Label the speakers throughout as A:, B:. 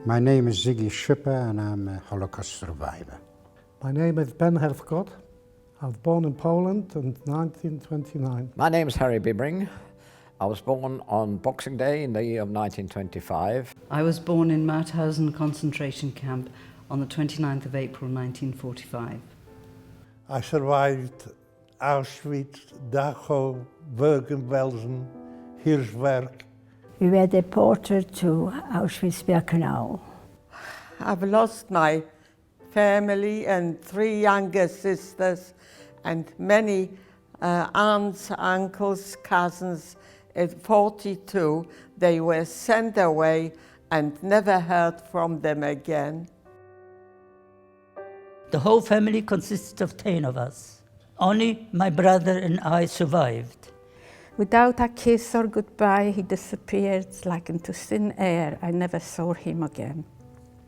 A: My name is Ziggy Schipper and I'm a Holocaust survivor.
B: My name is Ben Heathcott. I was born in Poland in 1929.
C: My name is Harry Bibbring. I was born on Boxing Day in the year of 1925.
D: I was born in Mauthausen concentration camp on the 29th of April 1945.
E: I survived Auschwitz, Dachau, Bergen-Belsen, Hirschberg.
F: We were deported to Auschwitz-Birkenau.
G: I've lost my family and 3 younger sisters and many aunts, uncles, cousins. At 42, they were sent away and never heard from them again.
H: The whole family consisted of 10 of us. Only my brother and I survived.
I: Without a kiss or goodbye, he disappeared like into thin air. I never saw him again.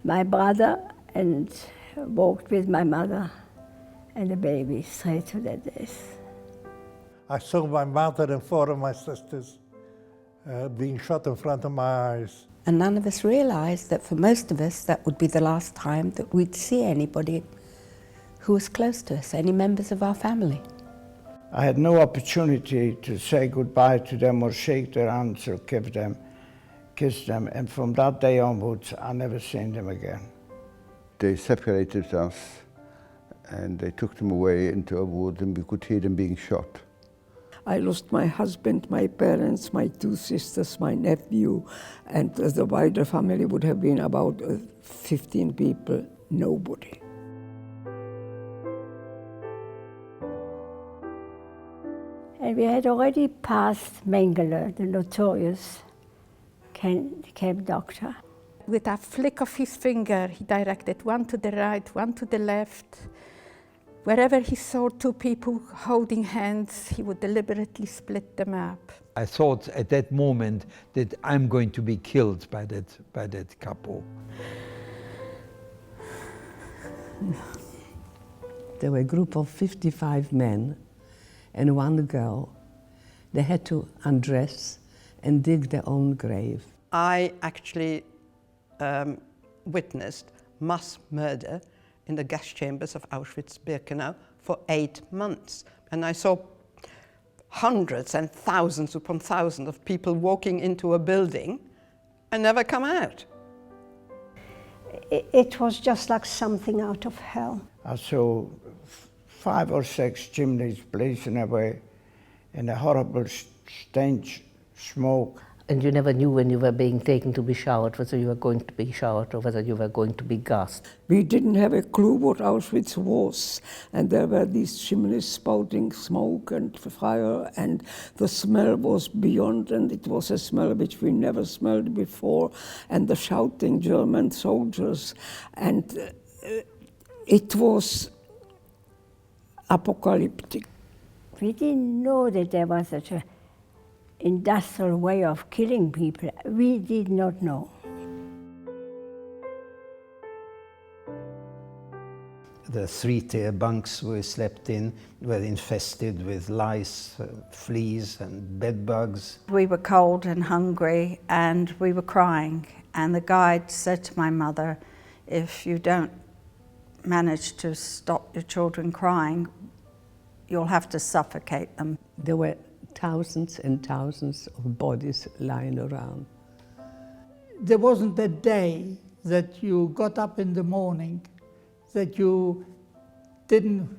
F: My brother and walked with my mother and the baby straight to their death.
E: I saw my mother and 4 of my sisters being shot in front of my eyes.
J: And none of us realised that for most of us that would be the last time that we'd see anybody who was close to us, any members of our family.
K: I had no opportunity to say goodbye to them or shake their hands or kiss them, and from that day onwards I never seen them again.
L: They separated us and they took them away into a wood and we could hear them being shot.
M: I lost my husband, my parents, my 2 sisters, my nephew, and the wider family would have been about 15 people, nobody.
F: And we had already passed Mengele, the notorious camp doctor.
I: With a flick of his finger, he directed one to the right, one to the left. Wherever he saw 2 people holding hands, he would deliberately split them up.
N: I thought at that moment that I'm going to be killed by that couple.
O: There were a group of 55 men and 1 girl. They had to undress and dig their own grave.
P: I actually witnessed mass murder in the gas chambers of Auschwitz-Birkenau for 8 months. And I saw hundreds and thousands upon thousands of people walking into a building and never come out.
F: It was just like something out of hell.
K: I saw 5 or 6 chimneys blazing away and a horrible stench, smoke.
H: And you never knew when you were being taken to be showered, whether you were going to be showered or whether you were going to be gassed.
M: We didn't have a clue what Auschwitz was, and there were these chimneys spouting smoke and fire, and the smell was beyond, and it was a smell which we never smelled before, and the shouting German soldiers, and it was apocalyptic.
F: We didn't know that there was such a industrial way of killing people. We did not know.
Q: The 3-tier bunks we slept in were infested with lice, fleas and bed bugs.
D: We were cold and hungry and we were crying, and the guide said to my mother, if you don't manage to stop your children crying, you'll have to suffocate them.
O: There were thousands and thousands of bodies lying around.
R: There wasn't a day that you got up in the morning that you didn't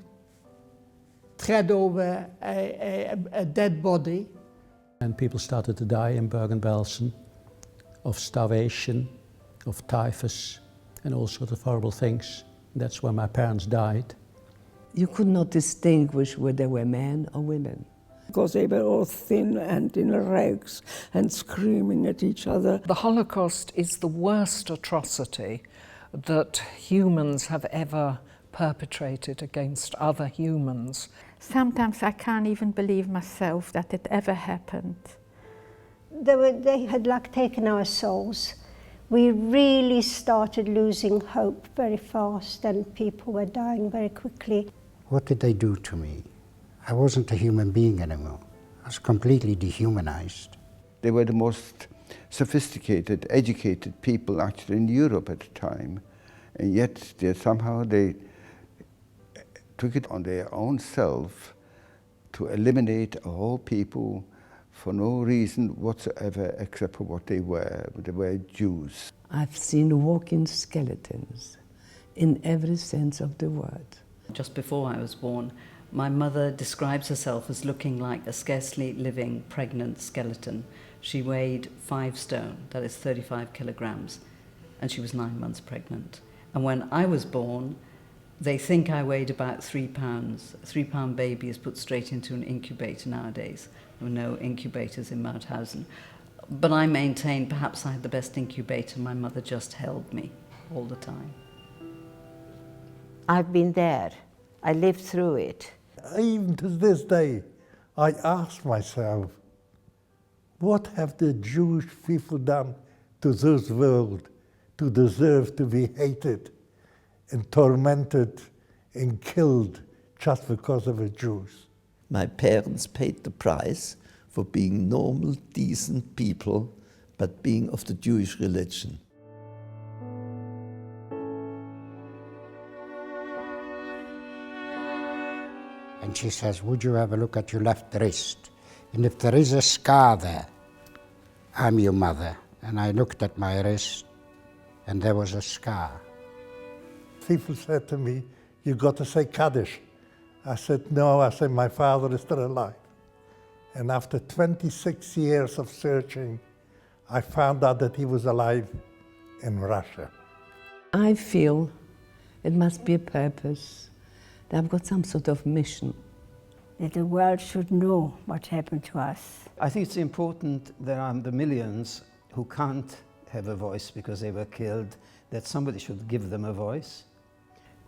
R: tread over a dead body.
B: And people started to die in Bergen-Belsen of starvation, of typhus, and all sorts of horrible things. That's where my parents died.
O: You could not distinguish whether they were men or women.
M: Because they were all thin and in rags and screaming at each other.
S: The Holocaust is the worst atrocity that humans have ever perpetrated against other humans.
I: Sometimes I can't even believe myself that it ever happened.
F: They had like taken our souls. We really started losing hope very fast, and people were dying very quickly.
A: What did they do to me? I wasn't a human being anymore. I was completely dehumanized.
L: They were the most sophisticated, educated people actually in Europe at the time. And yet somehow they took it on their own self to eliminate all people for no reason whatsoever except for what they were. They were Jews.
O: I've seen walking skeletons in every sense of the word.
T: Just before I was born, my mother describes herself as looking like a scarcely living pregnant skeleton. She weighed 5 stone, that is 35 kilograms, and she was 9 months pregnant. And when I was born, they think I weighed about 3 pounds. A 3-pound baby is put straight into an incubator nowadays. There were no incubators in Mauthausen. But I maintain perhaps I had the best incubator. My mother just held me all the time.
U: I've been there. I lived through it.
E: Even to this day, I ask myself, what have the Jewish people done to this world to deserve to be hated and tormented and killed just because of a Jews?
V: My parents paid the price for being normal, decent people, but being of the Jewish religion.
A: And she says, would you have a look at your left wrist? And if there is a scar there, I'm your mother. And I looked at my wrist, and there was a scar.
E: People said to me, you got to say Kaddish. I said, no, I said, my father is still alive. And after 26 years of searching, I found out that he was alive in Russia.
O: I feel it must be a purpose. That I've got some sort of mission.
U: That the world should know what happened to us.
Q: I think it's important there are the millions who can't have a voice because they were killed, that somebody should give them a voice.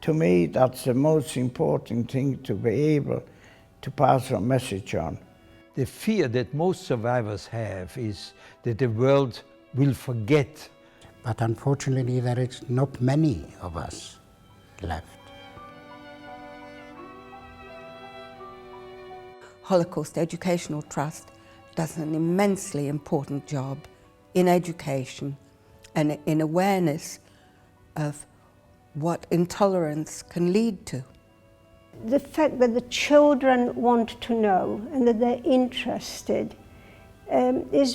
K: To me, that's the most important thing, to be able to pass a message on.
N: The fear that most survivors have is that the world will forget.
A: But unfortunately, there is not many of us left.
J: Holocaust Educational Trust does an immensely important job in education and in awareness of what intolerance can lead to.
F: The fact that the children want to know and that they're interested is very